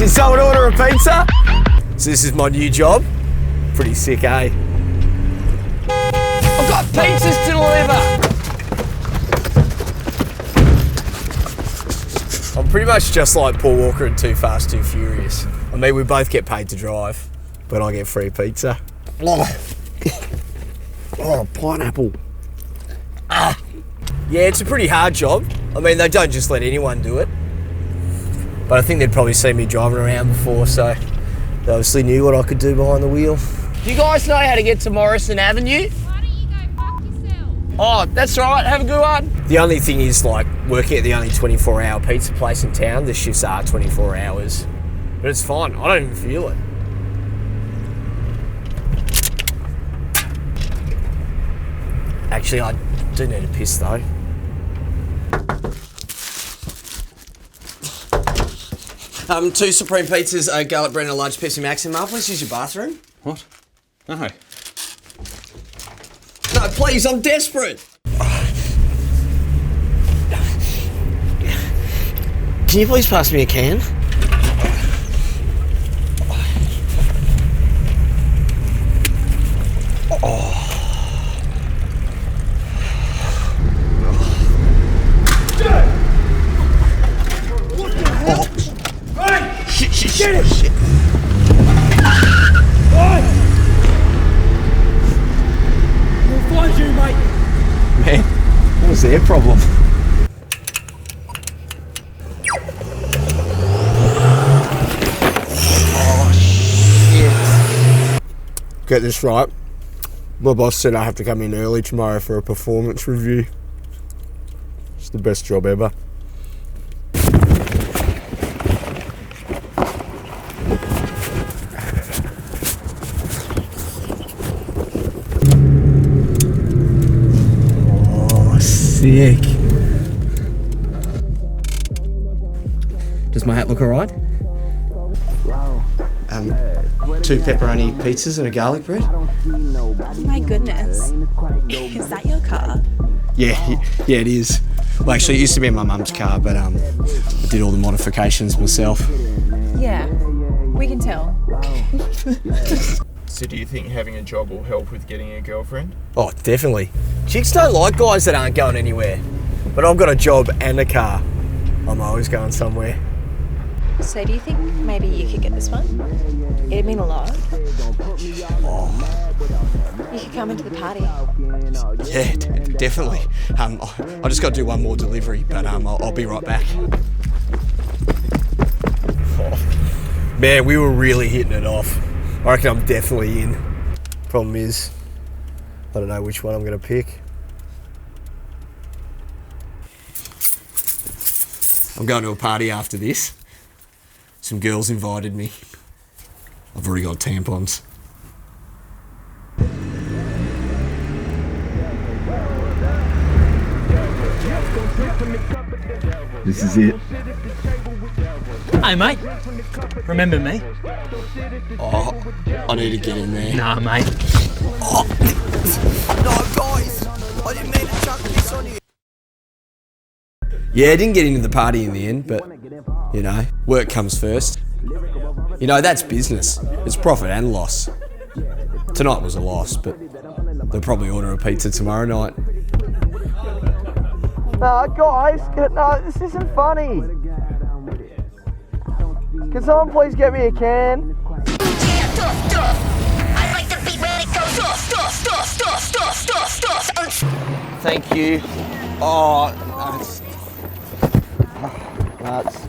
Did someone order a pizza? So this is my new job. Pretty sick, eh? I've got pizzas to deliver. I'm pretty much just like Paul Walker and Too Fast, Too Furious. I mean, we both get paid to drive, but I get free pizza. Oh, pineapple. Yeah, it's a pretty hard job. I mean, they don't just let anyone do it. But I think they'd probably seen me driving around before, so they obviously knew what I could do behind the wheel. Do you guys know how to get to Morrison Avenue? Why don't you go fuck yourself? Oh, that's right. Have a good one. The only thing is, like, working at the only 24-hour pizza place in town, the shifts are 24 hours. But it's fine. I don't even feel it. Actually, I do need a piss, though. Two supreme pizzas, a garlic bread and a large Pepsi Max. And please use your bathroom. What? No. No, please, I'm desperate. Can you please pass me a can? Shit. We'll find you, mate. Man, what was their problem? Oh, shit. Get this right. My boss said I have to come in early tomorrow for a performance review. It's the best job ever. Sick. Does my hat look alright? Two pepperoni pizzas and a garlic bread. My goodness. Is that your car? Yeah, it is. Well, actually, it used to be my mum's car, but I did all the modifications myself. Yeah, we can tell. So do you think having a job will help with getting a girlfriend? Oh, definitely. Chicks don't like guys that aren't going anywhere. But I've got a job and a car. I'm always going somewhere. So do you think maybe you could get this one? It'd mean a lot. Oh. You could come into the party. Yeah, definitely. I just got to do one more delivery, but I'll be right back. Oh. Man, we were really hitting it off. I reckon I'm definitely in. Problem is, I don't know which one I'm going to pick. I'm going to a party after this. Some girls invited me. I've already got tampons. This is it. Hey, mate. Remember me? Oh, I need to get in there. Nah, mate. Oh. No, guys! I didn't mean to chuck this on you. Yeah, I didn't get into the party in the end, but, you know, work comes first. You know, that's business. It's profit and loss. Tonight was a loss, but they'll probably order a pizza tomorrow night. Guys, no, this isn't funny. Can someone please get me a can? Thank you. Oh, nuts.